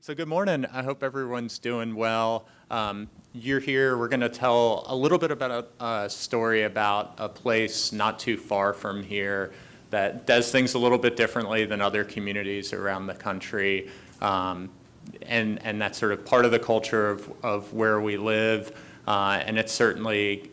So good morning. I hope everyone's doing well. You're here. We're going to tell a little bit about a story about a place not too far from here that does things a little bit differently than other communities around the country. And that's sort of part of the culture of where we live. And it's certainly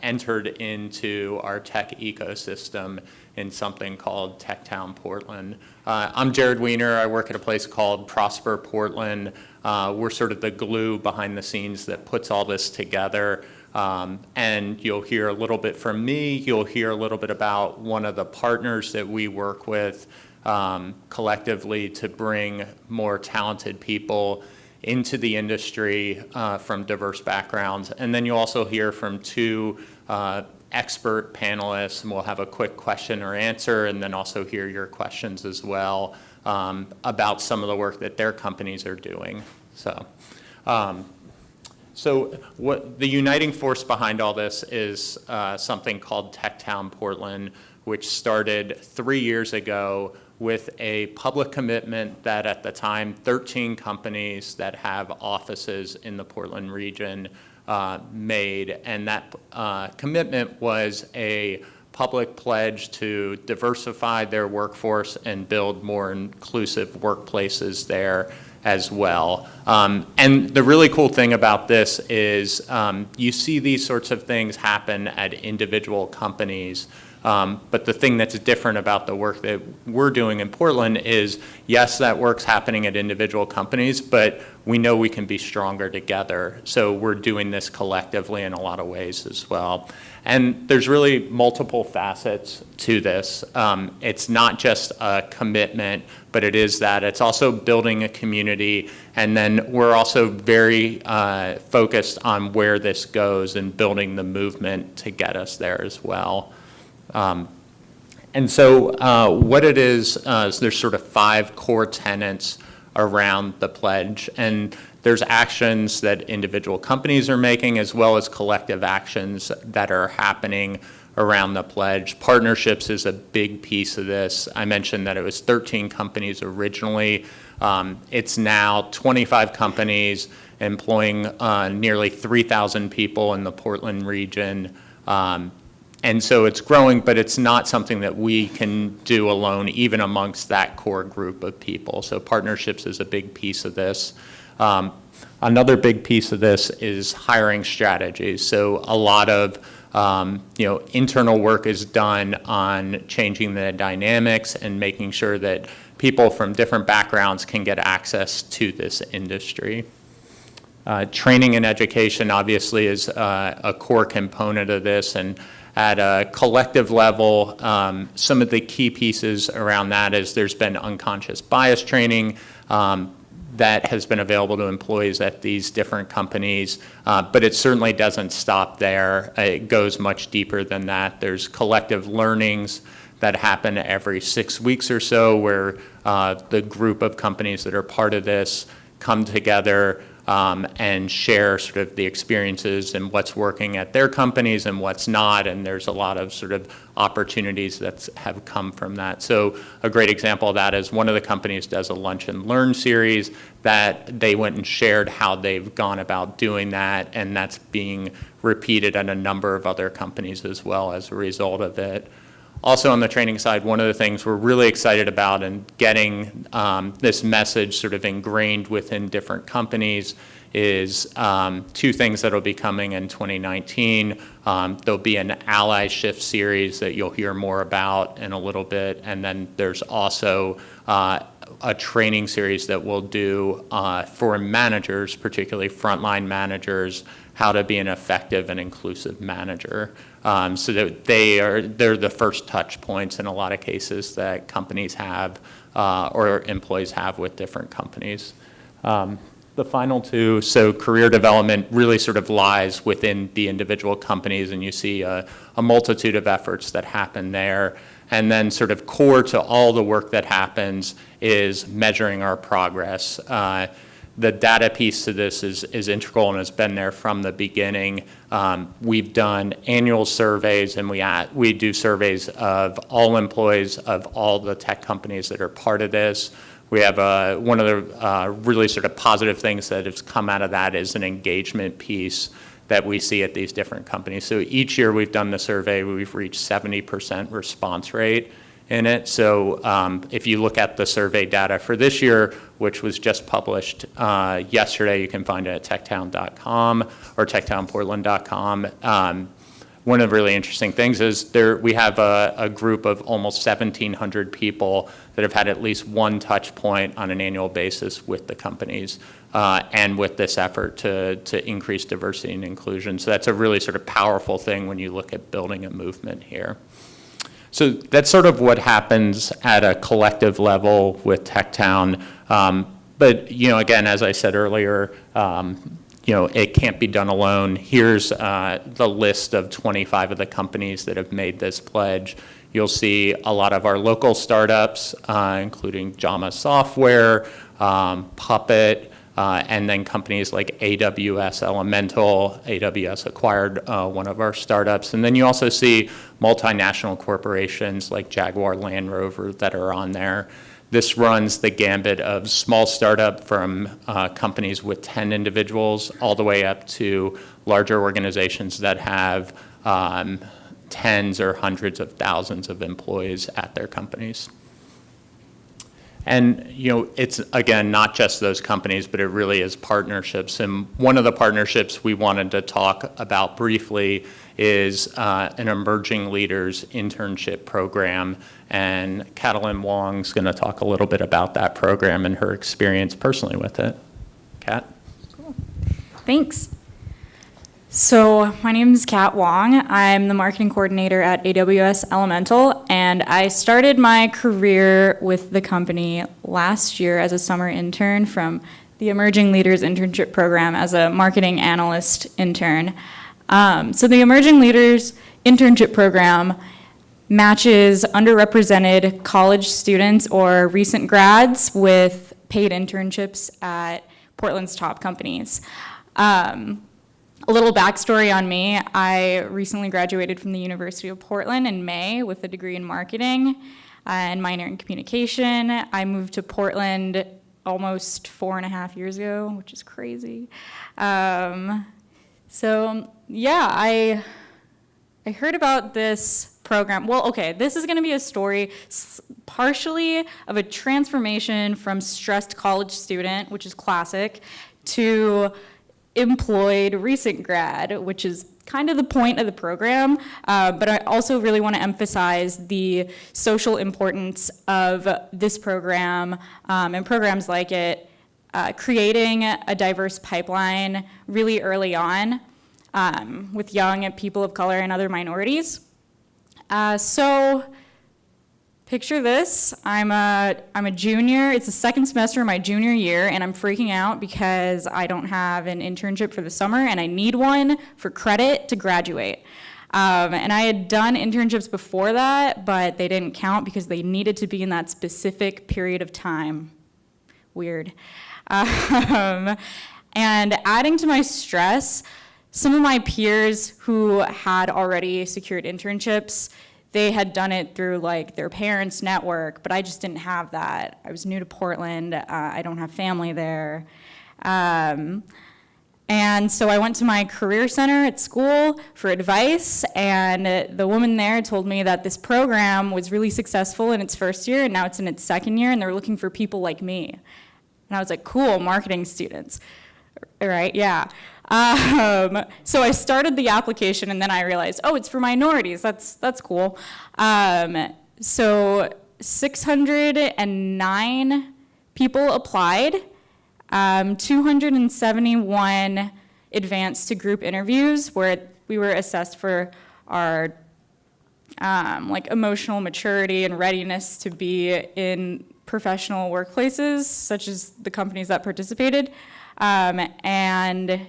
entered into our tech ecosystem in something called Tech Town Portland. I'm Jared Weiner. I work at a place called Prosper Portland. We're sort of the glue behind the scenes that puts all this together. And you'll hear a little bit from me. You'll hear a little bit about one of the partners that we work with collectively to bring more talented people into the industry from diverse backgrounds. And then you'll also hear from two expert panelists, and we'll have a quick question or answer, and then also hear your questions as well about some of the work that their companies are doing. So what the uniting force behind all this is something called Tech Town Portland, which started 3 years ago with a public commitment that at the time 13 companies that have offices in the Portland region made, and that commitment was a public pledge to diversify their workforce and build more inclusive workplaces there as well. And the really cool thing about this is you see these sorts of things happen at individual companies. But the thing that's different about the work that we're doing in Portland is, yes, that work's happening at individual companies, but we know we can be stronger together. So we're doing this collectively in a lot of ways as well. And there's really multiple facets to this. It's not just a commitment, but it is that. It's also building a community. And then we're also very focused on where this goes and building the movement to get us there as well. And so what it is there's sort of 5 core tenets around the pledge, and there's actions that individual companies are making as well as collective actions that are happening around the pledge. Partnerships is a big piece of this. I mentioned that it was 13 companies originally. It's now 25 companies employing nearly 3,000 people in the Portland region. And so it's growing, but it's not something that we can do alone, even amongst that core group of people. So partnerships is a big piece of this. Another big piece of this is hiring strategies. So a lot of internal work is done on changing the dynamics and making sure that people from different backgrounds can get access to this industry. Training and education obviously is a core component of this, and at a collective level, some of the key pieces around that is there's been unconscious bias training that has been available to employees at these different companies, but it certainly doesn't stop there. It goes much deeper than that. There's collective learnings that happen every 6 weeks or so where the group of companies that are part of this come together and share sort of the experiences and what's working at their companies and what's not, and there's a lot of sort of opportunities that have come from that. So a great example of that is one of the companies does a lunch and learn series that they went and shared how they've gone about doing that, and that's being repeated at a number of other companies as well as a result of it. Also on the training side, one of the things we're really excited about and getting this message sort of ingrained within different companies is 2 things that will be coming in 2019. There'll be an ally shift series that you'll hear more about in a little bit, and then there's also a training series that we'll do for managers, particularly frontline managers, how to be an effective and inclusive manager. So that they're the first touch points in a lot of cases that companies have or employees have with different companies. The final 2, so career development really sort of lies within the individual companies, and you see a multitude of efforts that happen there. And then sort of core to all the work that happens is measuring our progress. The data piece to this is integral and has been there from the beginning. We've done annual surveys, and we do surveys of all employees of all the tech companies that are part of this. We have one of the really sort of positive things that has come out of that is an engagement piece that we see at these different companies. So each year we've done the survey, we've reached 70% response rate in it. So if you look at the survey data for this year, which was just published yesterday, you can find it at techtown.com or techtownportland.com. One of the really interesting things is we have a group of almost 1,700 people that have had at least one touch point on an annual basis with the companies and with this effort to increase diversity and inclusion. So that's a really sort of powerful thing when you look at building a movement here. So that's sort of what happens at a collective level with TechTown. But, again, as I said earlier, it can't be done alone. Here's the list of 25 of the companies that have made this pledge. You'll see a lot of our local startups, including Jama Software, Puppet, and then companies like AWS Elemental. AWS acquired one of our startups. And then you also see multinational corporations like Jaguar Land Rover that are on there. This runs the gambit of small startup from companies with 10 individuals all the way up to larger organizations that have tens or hundreds of thousands of employees at their companies. And, it's, again, not just those companies, but it really is partnerships. And one of the partnerships we wanted to talk about briefly is an Emerging Leaders Internship program. And Catalin Wong's going to talk a little bit about that program and her experience personally with it. Kat? Cool. Thanks. So my name is Kat Wong. I'm the marketing coordinator at AWS Elemental, and I started my career with the company last year as a summer intern from the Emerging Leaders Internship program as a marketing analyst intern. So the Emerging Leaders Internship program matches underrepresented college students or recent grads with paid internships at Portland's top companies. A little backstory on me, I recently graduated from the University of Portland in May with a degree in marketing and minor in communication. I moved to Portland almost 4.5 years ago, which is crazy. I heard about this program. Well, okay, this is gonna be a story partially of a transformation from stressed college student, which is classic, to employed recent grad, which is kind of the point of the program, but I also really want to emphasize the social importance of this program and programs like it, creating a diverse pipeline really early on with young people of color and other minorities. So picture this, I'm a junior, it's the second semester of my junior year, and I'm freaking out because I don't have an internship for the summer, and I need one for credit to graduate. And I had done internships before that, but they didn't count because they needed to be in that specific period of time. Weird. And adding to my stress, some of my peers who had already secured internships, they had done it through like their parents' network, but I just didn't have that. I was new to Portland, I don't have family there. And so I went to my career center at school for advice, and the woman there told me that this program was really successful in its first year, and now it's in its second year, and they're looking for people like me. And I was like, cool, marketing students, right, yeah. So I started the application, and then I realized, oh, it's for minorities. That's cool. So 609 people applied, 271 advanced to group interviews where we were assessed for our like emotional maturity and readiness to be in professional workplaces, such as the companies that participated, and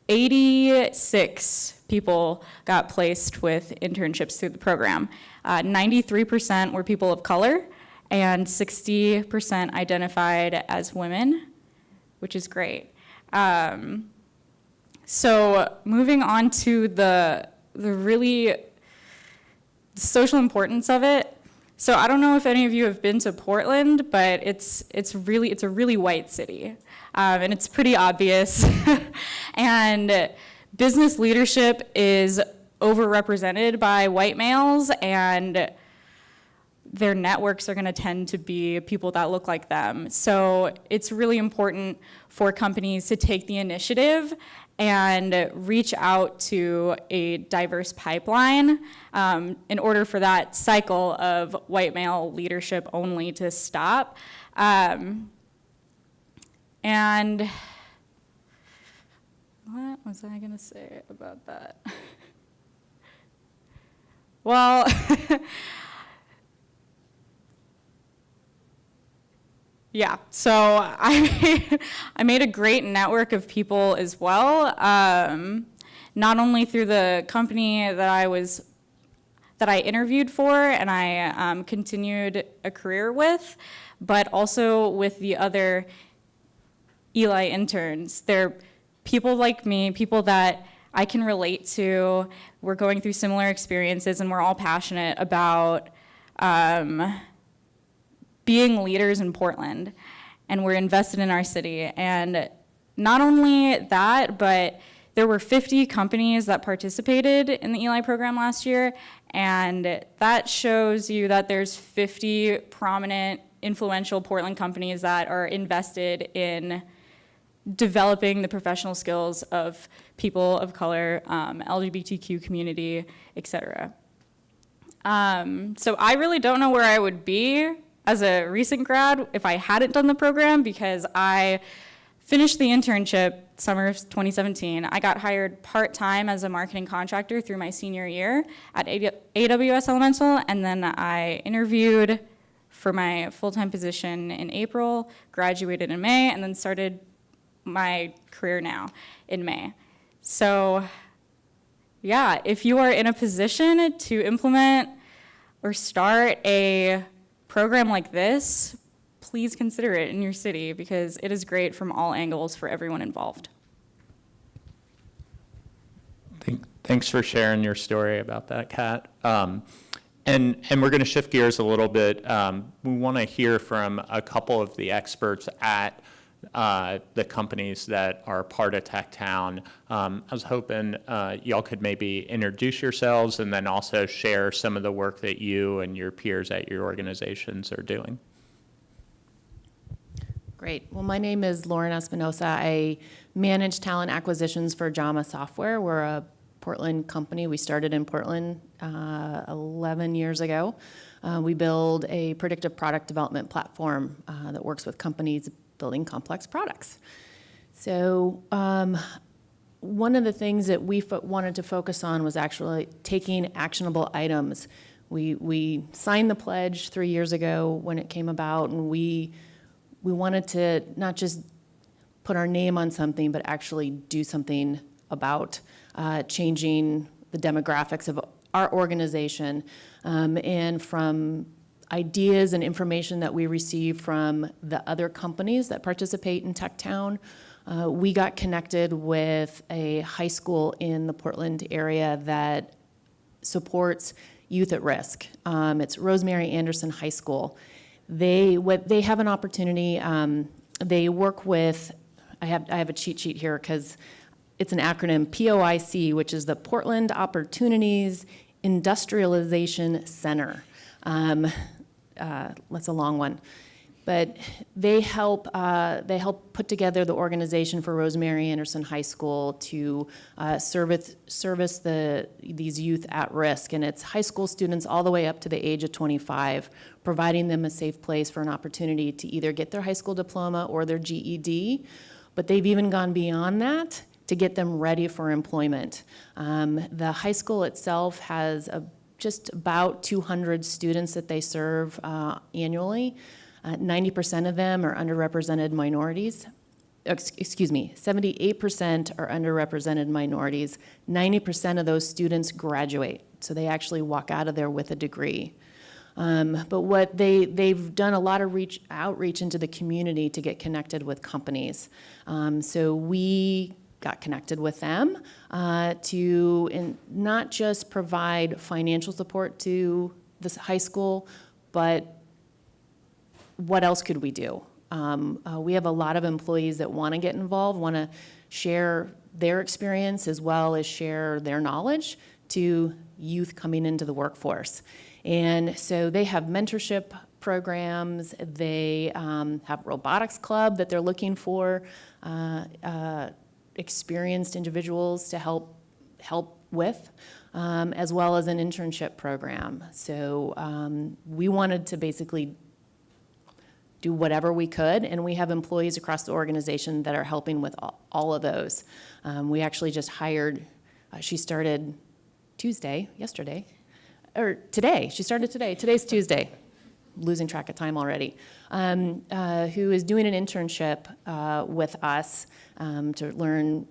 86 people got placed with internships through the program. 93% were people of color, and 60% identified as women, which is great. So moving on to the really social importance of it. So I don't know if any of you have been to Portland, but it's a really white city, and it's pretty obvious. And business leadership is overrepresented by white males, and their networks are going to tend to be people that look like them. So it's really important for companies to take the initiative and reach out to a diverse pipeline in order for that cycle of white male leadership only to stop. And what was I going to say about that? Well, yeah, so I made a great network of people as well, not only through the company that I interviewed for and I continued a career with, but also with the other Eli interns. They're people like me, people that I can relate to. We're going through similar experiences, and we're all passionate about being leaders in Portland, and we're invested in our city. And not only that, but there were 50 companies that participated in the Eli program last year, and that shows you that there's 50 prominent, influential Portland companies that are invested in developing the professional skills of people of color, LGBTQ community, et cetera. So I really don't know where I would be as a recent grad if I hadn't done the program, because I finished the internship summer of 2017. I got hired part-time as a marketing contractor through my senior year at AWS Elemental, and then I interviewed for my full-time position in April, graduated in May, and then started my career now in May. So yeah, if you are in a position to implement or start a program like this, please consider it in your city, because it is great from all angles for everyone involved. Thanks for sharing your story about that, Kat. And we're going to shift gears a little bit. We want to hear from a couple of the experts at the companies that are part of TechTown. I was hoping y'all could maybe introduce yourselves and then also share some of the work that you and your peers at your organizations are doing. Great. Well, my name is Lauren Espinosa. I manage talent acquisitions for JAMA Software. We're a Portland company. We started in Portland 11 years ago. We build a predictive product development platform that works with companies building complex products. So one of the things that we wanted to focus on was actually taking actionable items. We signed the pledge 3 years ago when it came about, and we wanted to not just put our name on something, but actually do something about changing the demographics of our organization. And from ideas and information that we receive from the other companies that participate in TechTown, we got connected with a high school in the Portland area that supports youth at risk. It's Rosemary Anderson High School. They have an opportunity. They work with, I have a cheat sheet here because it's an acronym, POIC, which is the Portland Opportunities Industrialization Center. That's a long one, but they help put together the organization for Rosemary Anderson High School to service these youth at risk, and it's high school students all the way up to the age of 25, providing them a safe place for an opportunity to either get their high school diploma or their GED, but they've even gone beyond that to get them ready for employment. The high school itself has just about 200 students that they serve annually. 90% of them are underrepresented minorities. 78% are underrepresented minorities. 90% of those students graduate, so they actually walk out of there with a degree. But what they've done a lot of outreach into the community to get connected with companies. So we got connected with them to not just provide financial support to this high school, but what else could we do? We have a lot of employees that want to get involved, want to share their experience as well as share their knowledge to youth coming into the workforce. And so they have mentorship programs, they have robotics club that they're looking for experienced individuals to help with, as well as an internship program. So we wanted to basically do whatever we could, and we have employees across the organization that are helping with all of those. We actually just hired, she started today, she started today, today's Tuesday, losing track of time already, who is doing an internship with us to learn,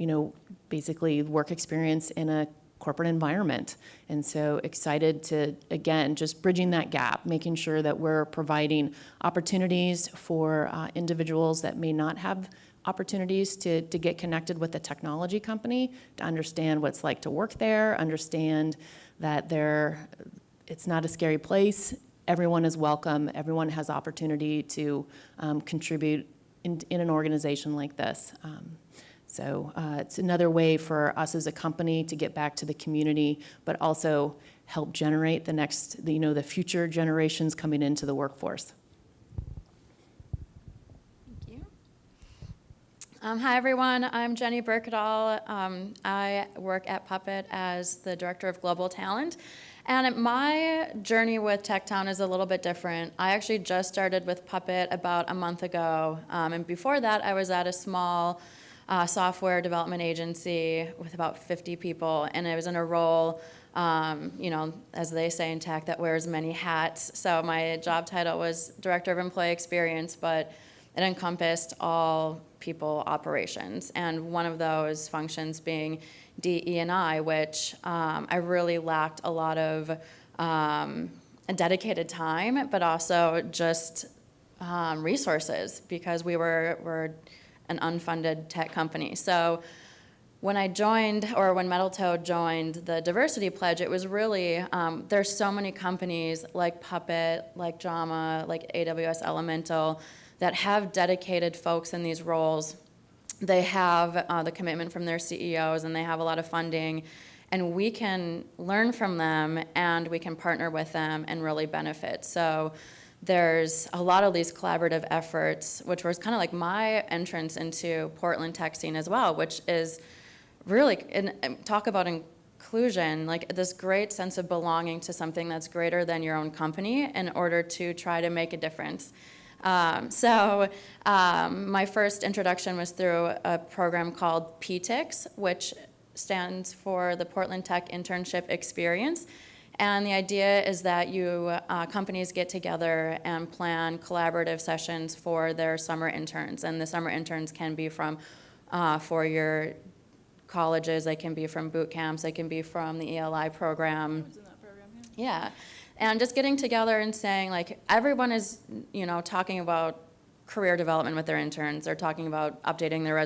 basically work experience in a corporate environment. And so excited to, again, just bridging that gap, making sure that we're providing opportunities for individuals that may not have opportunities to get connected with a technology company, to understand what it's like to work there, understand that it's not a scary place. Everyone is welcome. Everyone has opportunity to contribute in an organization like this. So it's another way for us as a company to get back to the community, but also help generate the future generations coming into the workforce. Thank you. Hi, everyone. I'm Jenny Berkedal. I work at Puppet as the Director of Global Talent. And my journey with TechTown is a little bit different. I actually just started with Puppet about a month ago. And before that, I was at a small software development agency with about 50 people. And I was in a role, as they say in tech, that wears many hats. So my job title was Director of Employee Experience, but it encompassed all people operations. And one of those functions being DE&I, which I really lacked a lot of dedicated time, but also just resources, because we're an unfunded tech company. So when I joined, or when Metal Toad joined the Diversity Pledge, it was really, there's so many companies like Puppet, like Jama, like AWS Elemental, that have dedicated folks in these roles. They have the commitment from their CEOs, and they have a lot of funding, and we can learn from them, and we can partner with them and really benefit. So there's a lot of these collaborative efforts, which was kind of like my entrance into Portland tech scene as well, which is really, talk about inclusion, like this great sense of belonging to something that's greater than your own company in order to try to make a difference. My first introduction was through a program called PTIX, which stands for the Portland Tech Internship Experience. And the idea is that companies get together and plan collaborative sessions for their summer interns. And the summer interns can be from four-year colleges, they can be from boot camps, they can be from the ELI program. Was in that program, Yeah. And just getting together and saying, like, everyone is, talking about career development with their interns. They're talking about updating their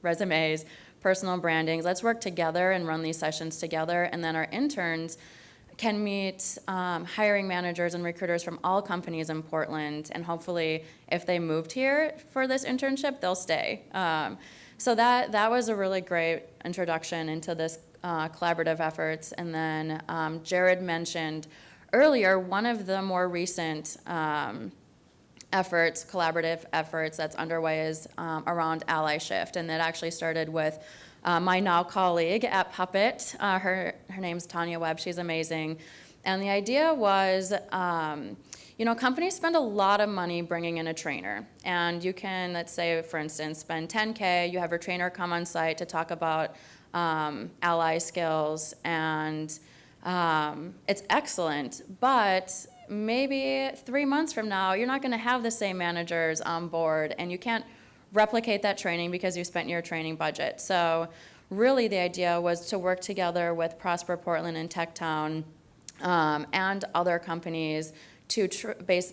resumes, personal brandings. Let's work together and run these sessions together. And then our interns can meet hiring managers and recruiters from all companies in Portland. And hopefully, if they moved here for this internship, they'll stay. So that was a really great introduction into this collaborative efforts. And then Jared mentioned earlier, one of the more recent collaborative efforts that's underway is around allyship. And that actually started with my now colleague at Puppet. Her name's Tanya Webb. She's amazing. And the idea was, companies spend a lot of money bringing in a trainer. And you can, let's say, for instance, spend $10K, you have your trainer come on site to talk about ally skills, and it's excellent, but maybe 3 months from now, you're not gonna have the same managers on board, and you can't replicate that training because you spent your training budget. So really the idea was to work together with Prosper Portland and TechTown and other companies to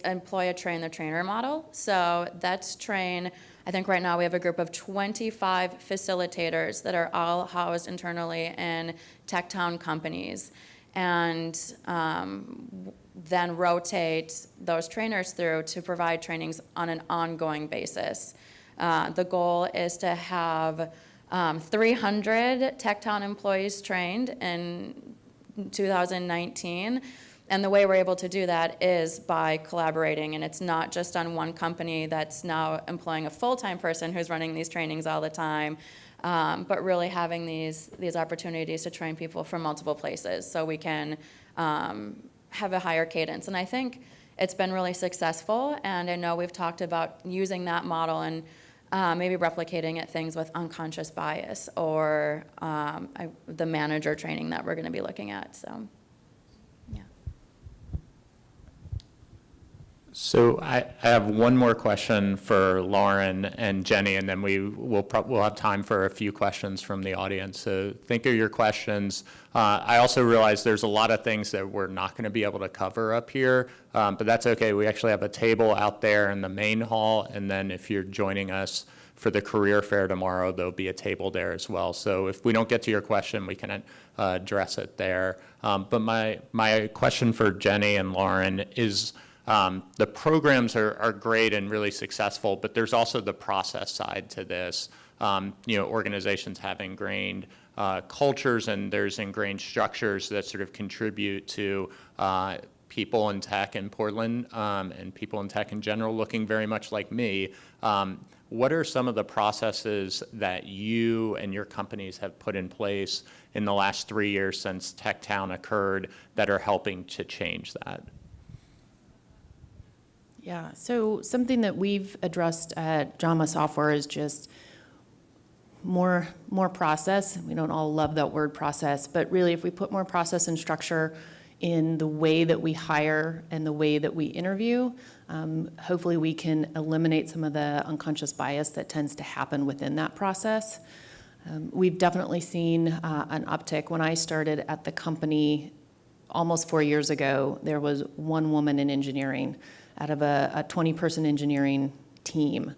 employ a train-the-trainer model. So that's train, I think right now we have a group of 25 facilitators that are all housed internally in TechTown companies. And then rotate those trainers through to provide trainings on an ongoing basis. The goal is to have 300 TechTown employees trained in 2019. And the way we're able to do that is by collaborating. And it's not just on one company that's now employing a full-time person who's running these trainings all the time, but really having these opportunities to train people from multiple places so we can have a higher cadence. And I think it's been really successful. And I know we've talked about using that model and maybe replicating it things with unconscious bias or the manager training that we're going to be looking at. So, yeah. So I have one more question for Lauren and Jenny, and then we'll have time for a few questions from the audience. So think of your questions. I also realize there's a lot of things that we're not going to be able to cover up here, but that's okay. We actually have a table out there in the main hall, and then if you're joining us for the career fair tomorrow, there'll be a table there as well. So if we don't get to your question, we can address it there. But my question for Jenny and Lauren is, the programs are great and really successful, but there's also the process side to this. Organizations have ingrained cultures, and there's ingrained structures that sort of contribute to people in tech in Portland and people in tech in general looking very much like me. What are some of the processes that you and your companies have put in place in the last 3 years since TechTown occurred that are helping to change that? Yeah, so something that we've addressed at JAMA Software is just more process. We don't all love that word process, but really if we put more process and structure in the way that we hire and the way that we interview, hopefully we can eliminate some of the unconscious bias that tends to happen within that process. We've definitely seen an uptick. When I started at the company almost 4 years ago, there was one woman in engineering out of a 20-person engineering team,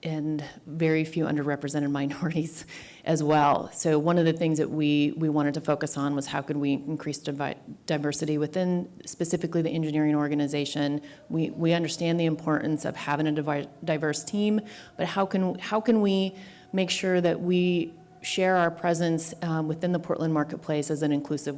and very few underrepresented minorities as well. So one of the things that we wanted to focus on was how could we increase diversity within specifically the engineering organization. We understand the importance of having a diverse team, but how can we make sure that we share our presence within the Portland marketplace as an inclusive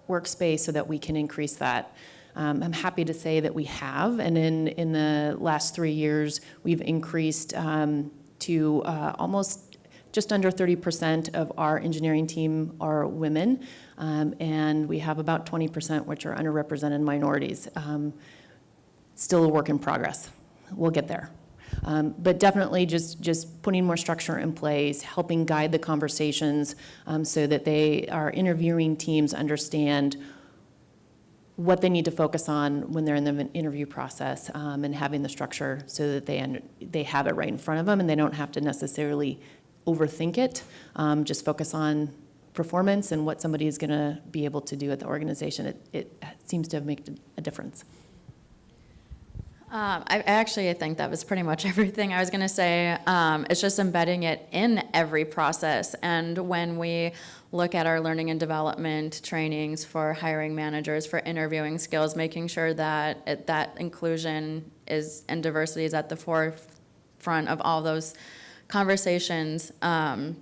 workspace so that we can increase that. I'm happy to say that we have, and in the last 3 years, we've increased to almost just under 30% of our engineering team are women, and we have about 20% which are underrepresented minorities. Still a work in progress. We'll get there. But definitely just putting more structure in place, helping guide the conversations so that our interviewing teams understand what they need to focus on when they're in the interview process, and having the structure so that they have it right in front of them and they don't have to necessarily overthink it. Just focus on performance and what somebody is going to be able to do at the organization. It seems to make a difference. I think that was pretty much everything I was going to say. It's just embedding it in every process. And when we look at our learning and development trainings for hiring managers, for interviewing skills, making sure that that inclusion and diversity is at the forefront of all those conversations. And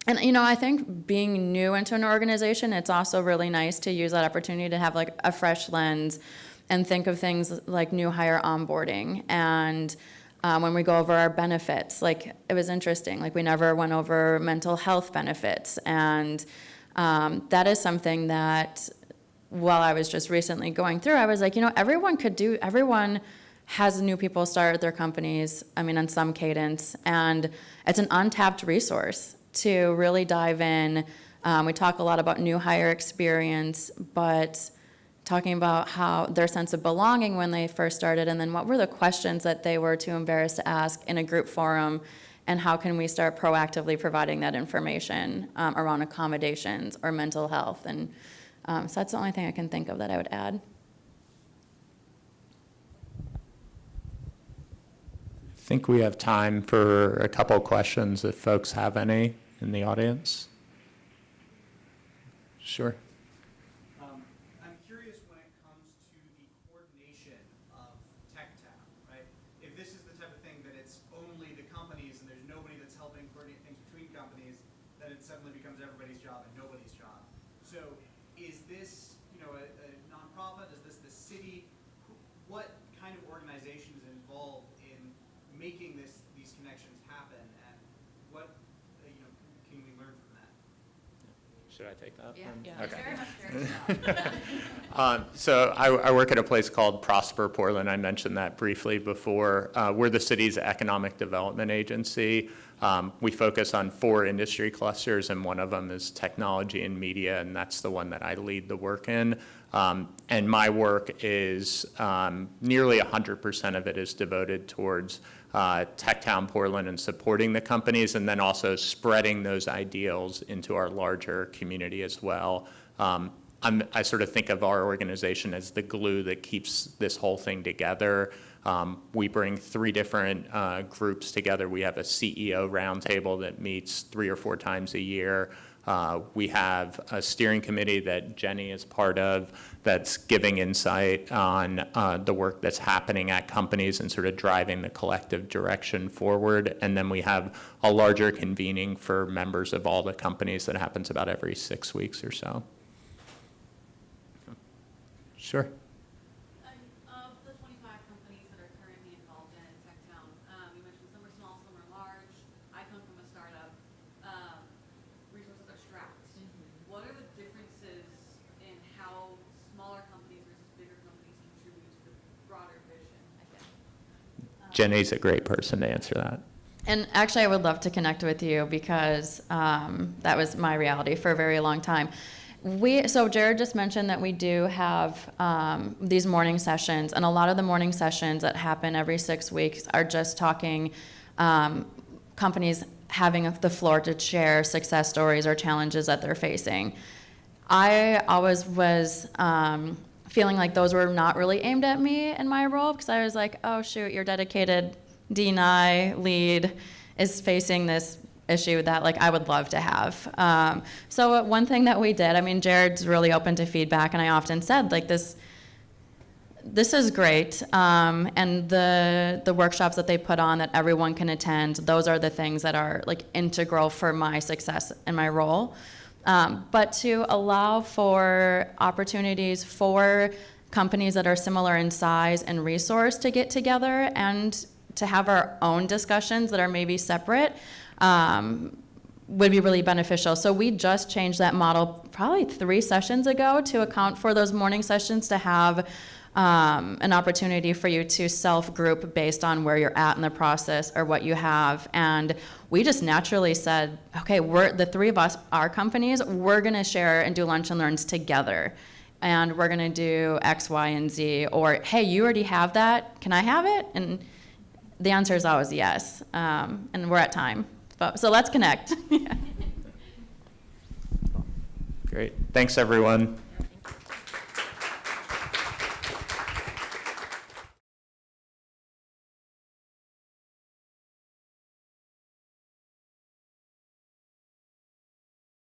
I think being new into an organization, it's also really nice to use that opportunity to have like a fresh lens and think of things like new hire onboarding. And when we go over our benefits, like it was interesting, like we never went over mental health benefits. And that is something that while I was just recently going through, I was like, everyone has new people start at their companies, on some cadence, and it's an untapped resource to really dive in. We talk a lot about new hire experience, but talking about how their sense of belonging when they first started, and then what were the questions that they were too embarrassed to ask in a group forum, and how can we start proactively providing that information around accommodations or mental health. And so that's the only thing I can think of that I would add. I think we have time for a couple questions if folks have any in the audience. Sure. I'm curious when suddenly becomes everybody's job and nobody's job. So is this, a nonprofit? Is this the city? What kind of organization is involved in making these connections happen, and what, can we learn from that? Should I take that? Yeah. Okay. Very much very So I work at a place called Prosper Portland. I mentioned that briefly before. We're the city's economic development agency. We focus on 4 industry clusters, and one of them is technology and media, and that's the one that I lead the work in. And my work is nearly 100% of it is devoted towards Techtown Portland and supporting the companies, and then also spreading those ideals into our larger community as well. I sort of think of our organization as the glue that keeps this whole thing together. We bring 3 different groups together. We have a CEO roundtable that meets 3 or 4 times a year. We have a steering committee that Jenny is part of that's giving insight on the work that's happening at companies and sort of driving the collective direction forward. And then we have a larger convening for members of all the companies that happens about every 6 weeks or so. Sure. Of the 25 companies that are currently involved in Techtown, you mentioned some are small, some are large. I come from a startup. Resources are strapped. What are the differences in how smaller companies versus bigger companies contribute to the broader vision? Jenny's a great person to answer that. And actually, I would love to connect with you because that was my reality for a very long time. So Jared just mentioned that we do have these morning sessions, and a lot of the morning sessions that happen every 6 weeks are just talking companies having the floor to share success stories or challenges that they're facing. I always was feeling like those were not really aimed at me in my role, because I was like, oh shoot, your dedicated D&I lead is facing this issue that I would love to have. So one thing that we did, Jared's really open to feedback, and I often said this is great, and the workshops that they put on that everyone can attend, those are the things that are integral for my success in my role. But to allow for opportunities for companies that are similar in size and resource to get together and to have our own discussions that are maybe separate would be really beneficial. So we just changed that model probably 3 sessions ago to account for those morning sessions, to have an opportunity for you to self-group based on where you're at in the process or what you have. And we just naturally said, okay, the 3 of us, our companies, we're going to share and do lunch and learns together. And we're going to do X, Y, and Z. Or, hey, you already have that. Can I have it? And the answer is always yes. And we're at time. So let's connect. Great. Thanks, everyone.